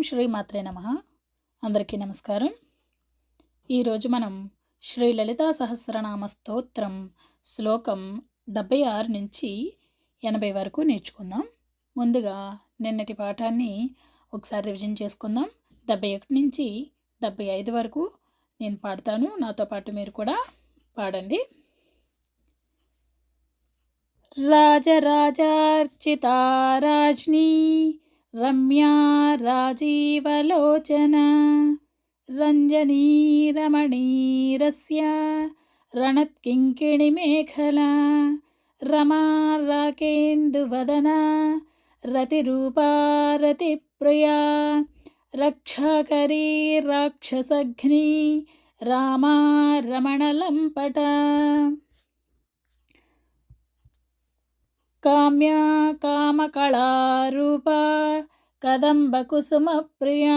శ్రీ మాత్రే నమః. అందరికీ నమస్కారం. ఈరోజు మనం శ్రీ లలితా సహస్రనామ స్తోత్రం శ్లోకం 76 నుంచి 80 వరకు నేర్చుకుందాం. ముందుగా నిన్నటి పాఠాన్ని ఒకసారి రివిజన్ చేసుకుందాం. 71 నుంచి 75 వరకు నేను పాడతాను, నాతో పాటు మీరు కూడా పాడండి. రాజరాజార్చితా రాజ్ఞీ రమ్యా రాజీవలోచన రంజనీ రమణీరస్య రణత్కింకిణిమేఖలా రమా రాకేందువదనా రతిరూపా రతిప్రియా రక్షాకరీ రాక్షసఘ్ని రామా రమణలంపట కామ్యా కామకళారూపా కదంబకుసుమప్రియా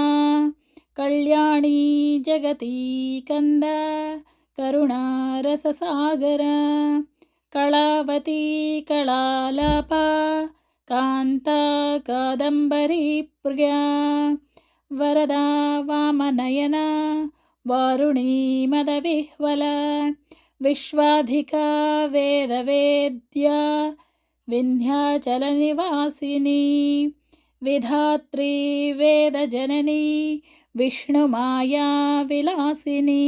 కళ్యాణీ జగతీ కంద కరుణారససాగరా కళావతీ కళాలాపా కాంతా కాదంబరీ ప్రియా వరదా వామనయనా వారుణీ మదవిహ్వలా విశ్వాధికా వేదవేద్యా వింధ్యాచలనివాసిని విధాత్రీ వేదజననీ విష్ణుమాయా విలాసిని.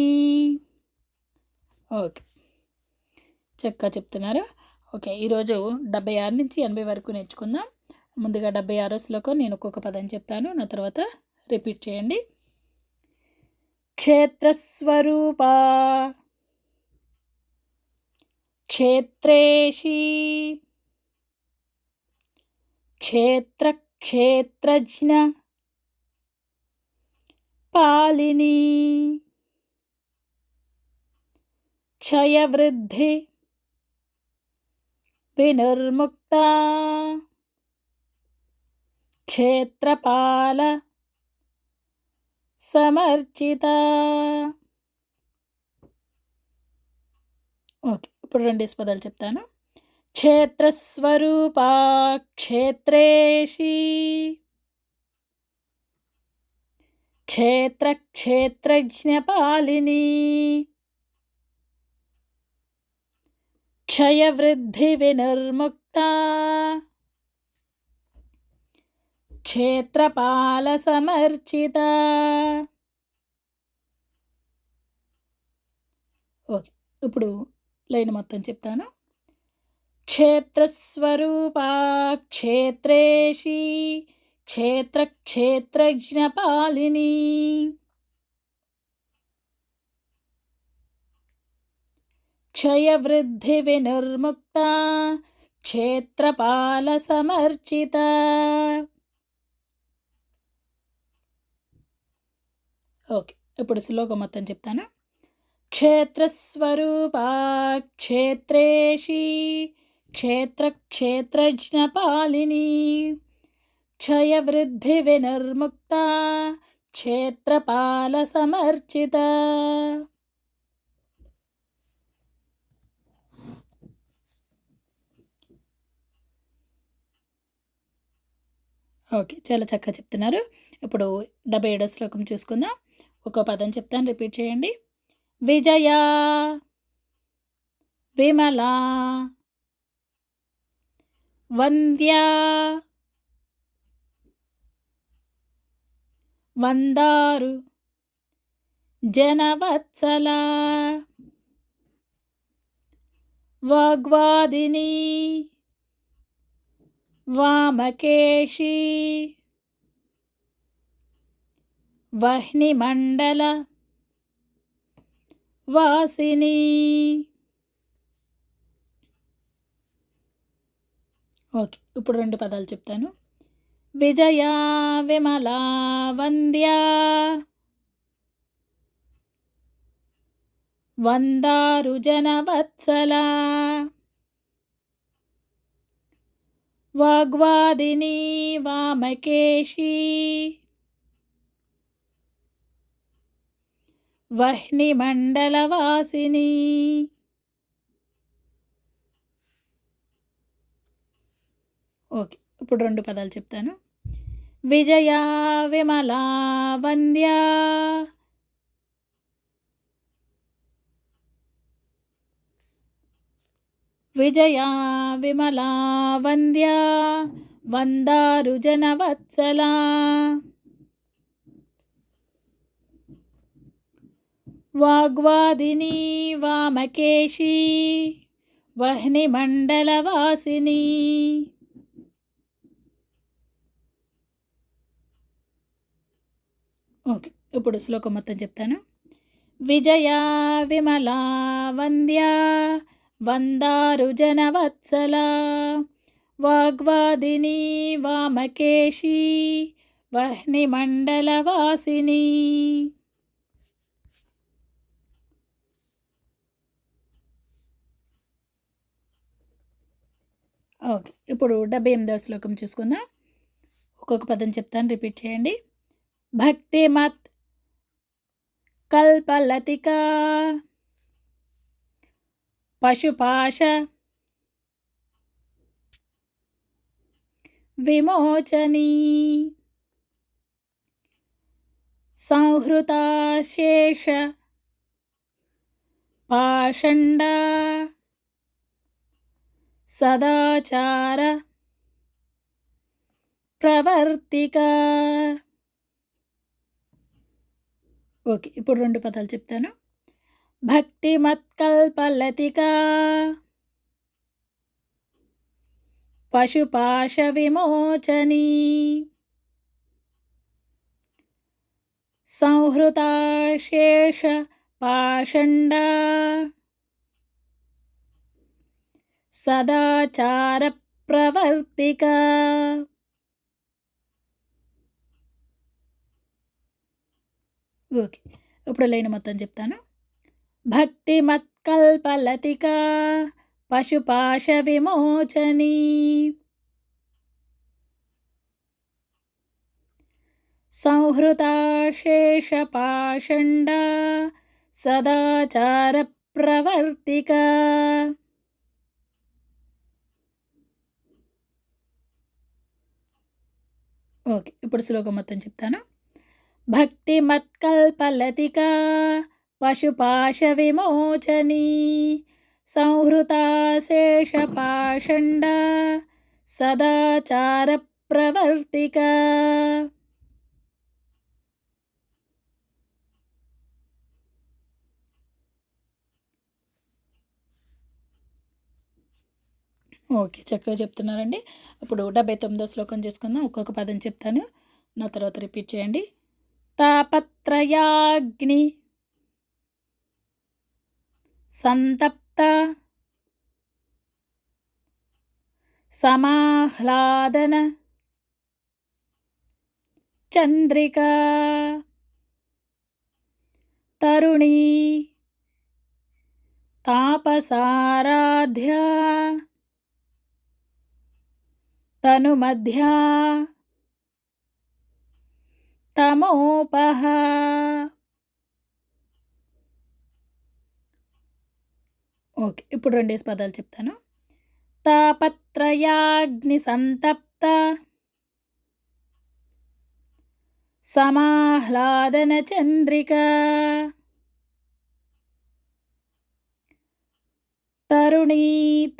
ఓకే, చక్కగా చెప్తున్నారు. ఓకే, ఈరోజు 76 నుంచి 80 వరకు నేర్చుకుందాం. ముందుగా 76 శ్లోకం నేను ఒక్కొక్క పదం చెప్తాను, నా తర్వాత రిపీట్ చేయండి. క్షేత్రస్వరూపా క్షేత్రేషి క్షేత్రజ్ఞ పాలిని క్షయవృద్ధి వినిర్ముక్త క్షేత్రపాల సమర్చిత. ఓకే, ఇప్పుడు 2 పదాలు చెప్తాను. క్షేత్రస్వరూపా క్షేత్రేషి క్షేత్రజ్ఞపాలిని క్షయవృద్ధి వినిర్ముక్త క్షేత్రపాల సమర్చిత. ఓకే, ఇప్పుడు లైన్ మొత్తం చెప్తాను. క్షేత్రస్వరూపా క్షేత్రేషి క్షేత్రజ్ఞపాలిని క్షయవృద్ధి వినిర్ముక్త క్షేత్రపాల సమర్చిత. ఓకే, ఇప్పుడు శ్లోకం మొత్తం చెప్తాను. క్షేత్రస్వరూపా క్షేత్రేషి క్షేత్రజ్ఞపాలిని క్షయవృద్ధి వినిర్ముక్త క్షేత్రపాల సమర్చిత. ఓకే, చాలా చక్కగా చెప్తున్నారు. ఇప్పుడు 77 శ్లోకం చూసుకుందాం. ఒక్కో పదం చెప్తాను, రిపీట్ చేయండి. విజయా విమలా వంద్యా వందారు జనవత్సలా వాగ్వాదిని వామకేశి వహ్నిమండల వాసిని. ఓకే, ఇప్పుడు 2 పదాలు చెప్తాను. విజయా విమలా వంద్యా వందారు జనవత్సలా వాగ్వాదిని వామకేశి వహ్నిమండలవాసిని. ఓకే, ఇప్పుడు 2 పదాలు చెప్తాను. విజయా విమలా వంద్యా విజయా విమలా వంద్యా వందారుజనవత్సలా వాగ్వాదినీ వామకేశీ వహ్నిమండలవాసిని. ఓకే, ఇప్పుడు శ్లోకం మొత్తం చెప్తాను. విజయా విమలా వంద్యా వందారుజనవత్సలా వాగ్వాదినీ వామకేశీ వహ్నిమండలవాసిని. ఓకే, ఇప్పుడు 78వ శ్లోకం చూసుకుందాం. ఒక్కొక్క పదం చెప్తాను, రిపీట్ చేయండి. భక్తిమత్ కల్పలతికా పశుపాశ విమోచనీ సంహృతాశేష పాషండా సదాచార ప్రవర్తిక. ఓకే, ఇప్పుడు 2 పదాలు చెప్తాను. భక్తిమత్కల్పలతికా పశుపాశ విమోచనీ సంహృతాశేష పాషండా సదాచార ప్రవర్తిక. ఓకే, ఇప్పుడు లైన్ మొత్తం చెప్తాను. భక్తిమత్కల్పలతికా పశుపాశ విమోచనీ సంహృతాశేష పాషండా సదాచార ప్రవర్తిక. ఓకే, ఇప్పుడు శ్లోకం మొత్తం చెప్తాను. భక్తిమత్కల్పలతికా పశుపాశ విమోచనీ సంహృతాశేష పాషండా సదాచార ప్రవర్తిక. ఓకే, చక్కగా చెప్తున్నారండి. ఇప్పుడు 79వ శ్లోకం చూసుకుందాం. ఒక్కొక్క పదం చెప్తాను, నా తర్వాత రిపీట్ చేయండి. తాపత్రయాగ్ని సంతప్త సమాహ్లాదన చంద్రికా తరుణీ తాపసారాధ్యా తనుమధ్యా తమోపహ. ఓకే, ఇప్పుడు 2 పదాలు చెప్తాను. తాపత్రయాగ్ని సంతప్త సమాహ్లాదన చంద్రికా తరుణీ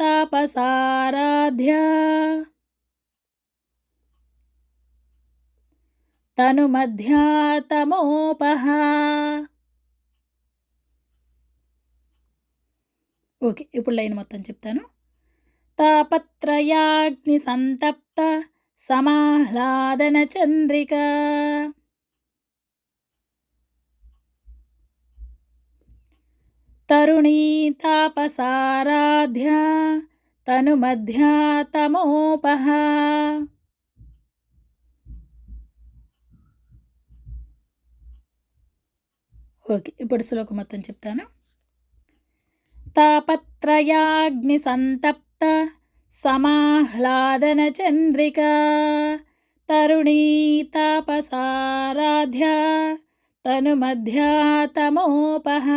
తాపసారాధ్యా తనుమధ్యా తమోపహ. ఓకే, ఇప్పుడు లైన్ మొత్తం చెప్తాను. తాపత్రయాగ్ని సంతప్త సమాహ్లాదన చంద్రికా తరుణీ తాపసారాధ్యా తనుమధ్యా తమోపహ. ఓకే, ఇప్పుడు శ్లోకం మొత్తం చెప్తాను. తాపత్రయాగ్ని సంతప్త సమాహ్లాదన చంద్రికా తరుణీ తాపసారాధ్యా తనుమధ్యా తమోపహ.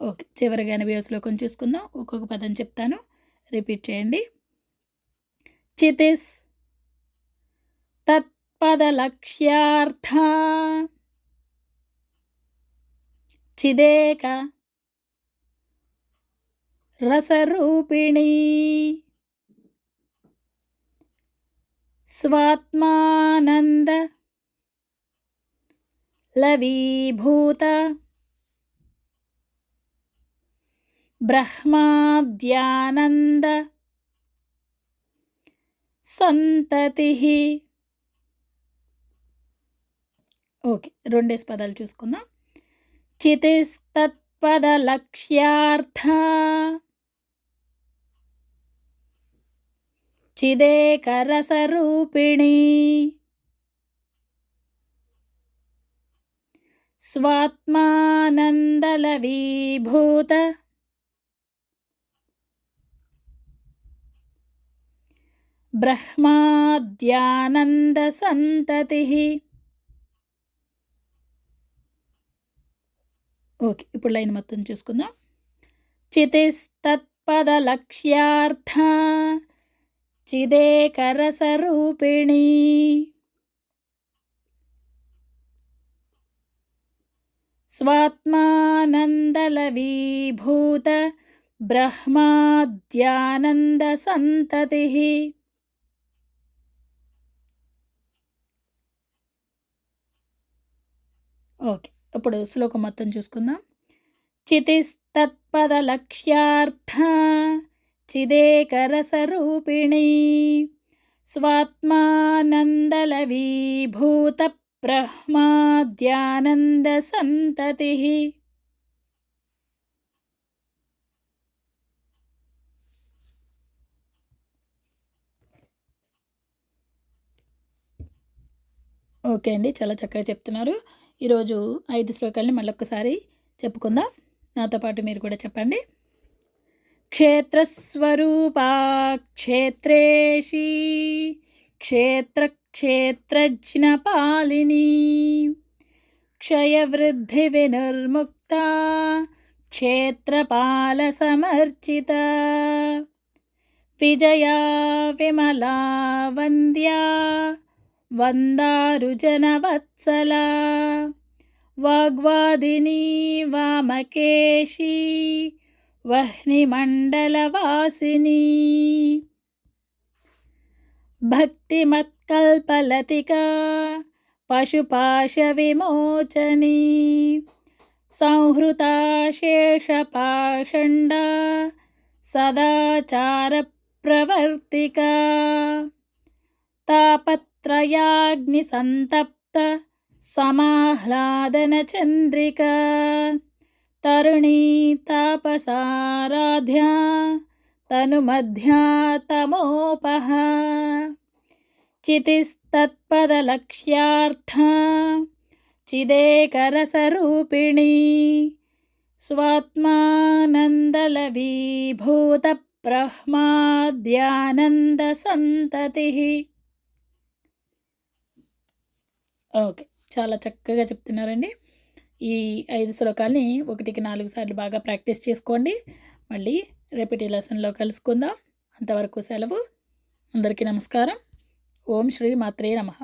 ఓకే, చివరిగా 80వ శ్లోకం చూసుకుందాం. ఒక్కొక్క పదం చెప్తాను, రిపీట్ చేయండి. చితిస్ తత్పదలక్ష్యార్థ చిదేక రసరూపిణీ స్వాత్మానంద లవీభూత బ్రహ్మాద్యానంద సంతతిః. ఓకే, రెండేసి పదాలు చూసుకుందాం. చితిస్తత్పదలక్ష్యార్థ చిదేకరసరూపిణీ స్వాత్మానందలవీభూత బ్రహ్మాద్యానంద సంతతిః. ఓకే, ఇప్పుడు లైన్ మొత్తం చూసుకుందాం. చితిస్తత్పదలక్ష్యార్థ చిదేకరసరూపిణీ స్వాత్మానందలవీభూత బ్రహ్మాద్యానంద సంతతిః. ఓకే, ఇప్పుడు శ్లోకం మొత్తం చూసుకుందాం. చితిస్తత్పదలక్ష్యార్థ చిదేకరసరూపిణీ స్వాత్మానందలవీభూత బ్రహ్మాద్యానంద సంతతిః. ఓకే అండి, చాలా చక్కగా చెప్తున్నారు. ఈరోజు 5 శ్లోకాలని మళ్ళొక్కసారి చెప్పుకుందాం. నాతో పాటు మీరు కూడా చెప్పండి. క్షేత్రస్వరూపా క్షేత్రేషి క్షేత్రజ్ఞపాలిని క్షయవృద్ధి వినిర్ముక్త క్షేత్రపాలసమర్చిత విజయా విమలా వంద్యా వందారుజనవత్సలా వాగ్వాదినీ వామకేశీ వహ్నిమండలవాసిని భక్తిమత్కల్పలతికా పశుపాశవిమోచనీ సంహృతా శేషపాషండా సదాచారప్రవర్తికా తాపత్రయాగ్నిసంతప్త సమాహ్లాదనచంద్రికా తరుణీ తాపసారాధ్యా తనుమధ్యా తమోపహ చితిస్తత్పదలక్ష్యార్థ చిదేకరసరూపిణీ స్వాత్మానందలవీభూత బ్రహ్మాద్యానంద సంతతిః. ఓకే, చాలా చక్కగా చెప్తున్నారండి. ఈ 5 శ్లోకాల్ని 1కి 4 సార్లు బాగా ప్రాక్టీస్ చేసుకోండి. మళ్ళీ రేపటి లెసన్లో కలుసుకుందాం. అంతవరకు సెలవు. అందరికీ నమస్కారం. ఓం శ్రీ మాత్రే నమః.